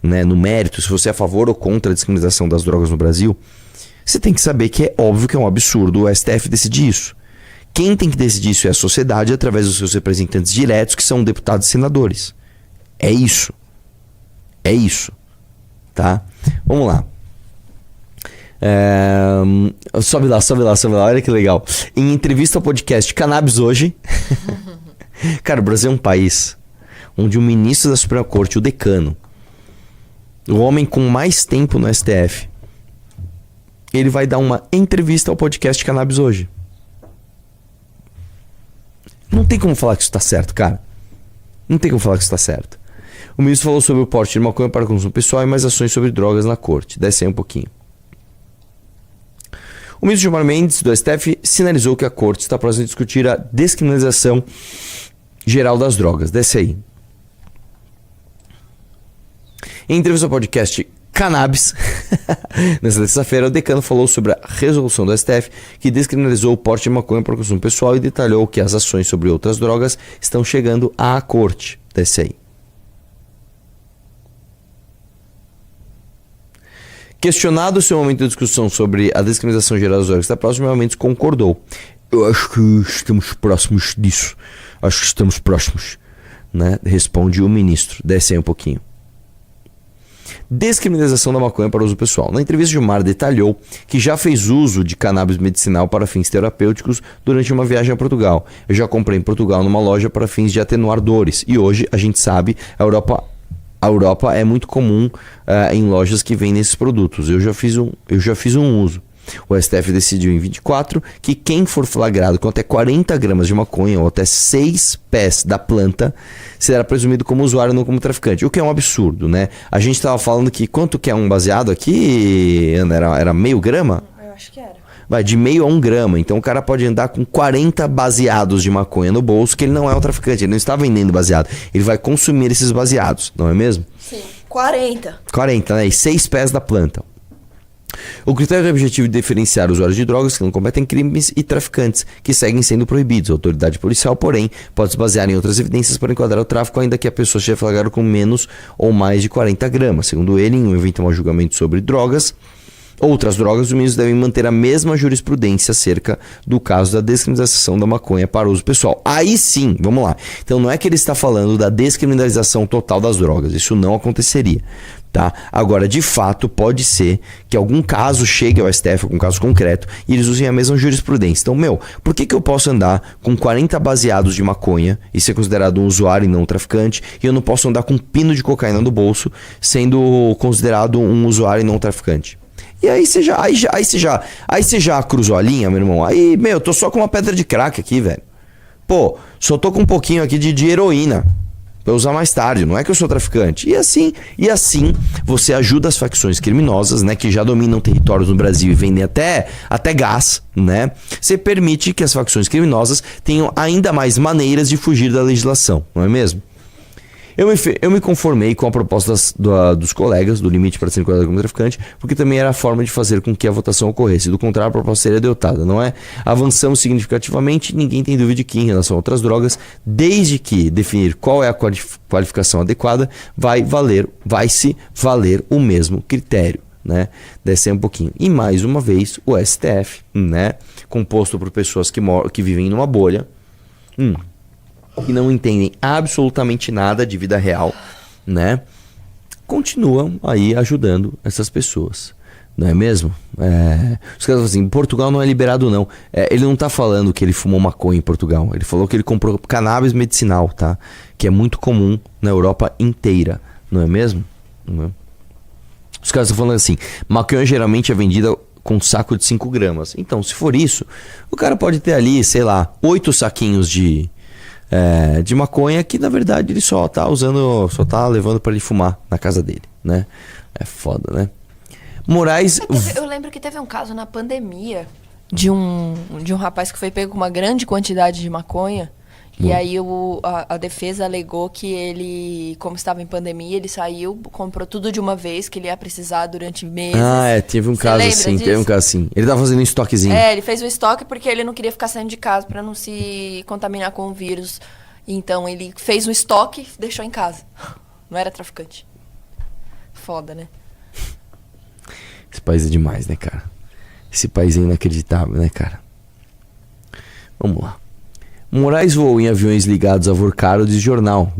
né, no mérito, se você é a favor ou contra a descriminalização das drogas no Brasil, você tem que saber que é óbvio que é um absurdo o STF decidir isso. Quem tem que decidir isso é a sociedade através dos seus representantes diretos, que são deputados e senadores. É isso. É isso. Tá? Vamos lá. Sobe lá. Olha que legal. Em entrevista ao podcast Cannabis Hoje. Cara, o Brasil é um país onde o ministro da Suprema Corte, o decano, o homem com mais tempo no STF, ele vai dar uma entrevista ao podcast Cannabis Hoje. Não tem como falar que isso tá certo, cara. Não tem como falar que isso tá certo. O ministro falou sobre o porte de maconha para consumo pessoal e mais ações sobre drogas na corte. Desce aí um pouquinho. O ministro Gilmar Mendes, do STF, sinalizou que a corte está próxima a discutir a descriminalização geral das drogas. Desce aí. Em entrevista ao podcast Cannabis, nessa terça-feira, o decano falou sobre a resolução do STF que descriminalizou o porte de maconha para consumo pessoal e detalhou que as ações sobre outras drogas estão chegando à corte. Desce aí. Questionado o seu momento de discussão sobre a descriminalização geral das drogas, está próximo, Mendes concordou. Eu acho que estamos próximos disso. Acho que estamos próximos, né? Responde o ministro. Desce aí um pouquinho. Descriminalização da maconha para uso pessoal. Na entrevista, Gilmar detalhou que já fez uso de cannabis medicinal para fins terapêuticos durante uma viagem a Portugal. Eu já comprei em Portugal numa loja para fins de atenuar dores. E hoje, a gente sabe, a Europa é muito comum em lojas que vendem esses produtos. Eu já fiz um uso. O STF decidiu em 24 que quem for flagrado com até 40 gramas de maconha ou até 6 pés da planta será presumido como usuário, não como traficante. O que é um absurdo, né? A gente estava falando que quanto que é um baseado aqui, Ana? Era meio grama? Eu acho que era. Vai de meio a 1 grama. Então o cara pode andar com 40 baseados de maconha no bolso, que ele não é um traficante, ele não está vendendo baseado. Ele vai consumir esses baseados, não é mesmo? Sim, 40. 40, né? E 6 pés da planta. O critério é o objetivo de diferenciar usuários de drogas que não cometem crimes e traficantes que seguem sendo proibidos. A autoridade policial, porém, pode se basear em outras evidências para enquadrar o tráfico, ainda que a pessoa seja flagrada com menos ou mais de 40 gramas. Segundo ele, em um eventual julgamento sobre outras drogas, os ministros devem manter a mesma jurisprudência acerca do caso da descriminalização da maconha para uso pessoal. Aí sim, vamos lá. Então não é que ele está falando da descriminalização total das drogas. Isso não aconteceria. Tá? Agora, de fato, pode ser que algum caso chegue ao STF, algum caso concreto, e eles usem a mesma jurisprudência. Então, por que eu posso andar com 40 baseados de maconha e ser considerado um usuário e não um traficante, e eu não posso andar com um pino de cocaína no bolso, sendo considerado um usuário e não um traficante? E aí você já cruzou a linha, meu irmão. Aí, eu tô só com uma pedra de crack aqui, velho. Pô, só tô com um pouquinho aqui de heroína pra usar mais tarde, não é que eu sou traficante. E assim você ajuda as facções criminosas, né, que já dominam territórios no Brasil e vendem até gás, né? Você permite que as facções criminosas tenham ainda mais maneiras de fugir da legislação, não é mesmo? Eu me conformei com a proposta dos colegas do limite para ser enquadrado como traficante, porque também era a forma de fazer com que a votação ocorresse. Do contrário, a proposta seria adotada, não é? Avançamos significativamente, ninguém tem dúvida de que, em relação a outras drogas, desde que definir qual é a qualificação adequada, vai se valer o mesmo critério, né? Descer um pouquinho. E mais uma vez, o STF, né, composto por pessoas que vivem numa bolha, que não entendem absolutamente nada de vida real, né? Continuam aí ajudando essas pessoas, não é mesmo? Os caras falam assim, Portugal não é liberado não. Ele não tá falando que ele fumou maconha em Portugal, ele falou que ele comprou cannabis medicinal, tá? Que é muito comum na Europa inteira, não é mesmo? Não é? Os caras estão falando assim, maconha geralmente é vendida com um saco de 5 gramas. Então, se for isso, o cara pode ter ali, sei lá, 8 saquinhos de maconha que na verdade ele só tá levando para ele fumar na casa dele, né? É foda, né? Moraes... Eu lembro que teve um caso na pandemia de um rapaz que foi pego com uma grande quantidade de maconha. E aí a defesa alegou que ele, como estava em pandemia, ele saiu, comprou tudo de uma vez, que ele ia precisar durante meses. Teve um caso assim, Ele tava fazendo um estoquezinho. Ele fez um estoque porque ele não queria ficar saindo de casa para não se contaminar com o vírus. Então ele fez um estoque e deixou em casa. Não era traficante. foda, né? Esse país é demais, né, cara? Esse país é inacreditável, né, cara? Vamos lá. Moraes voou em aviões ligados a Vorcaro, diz jornal.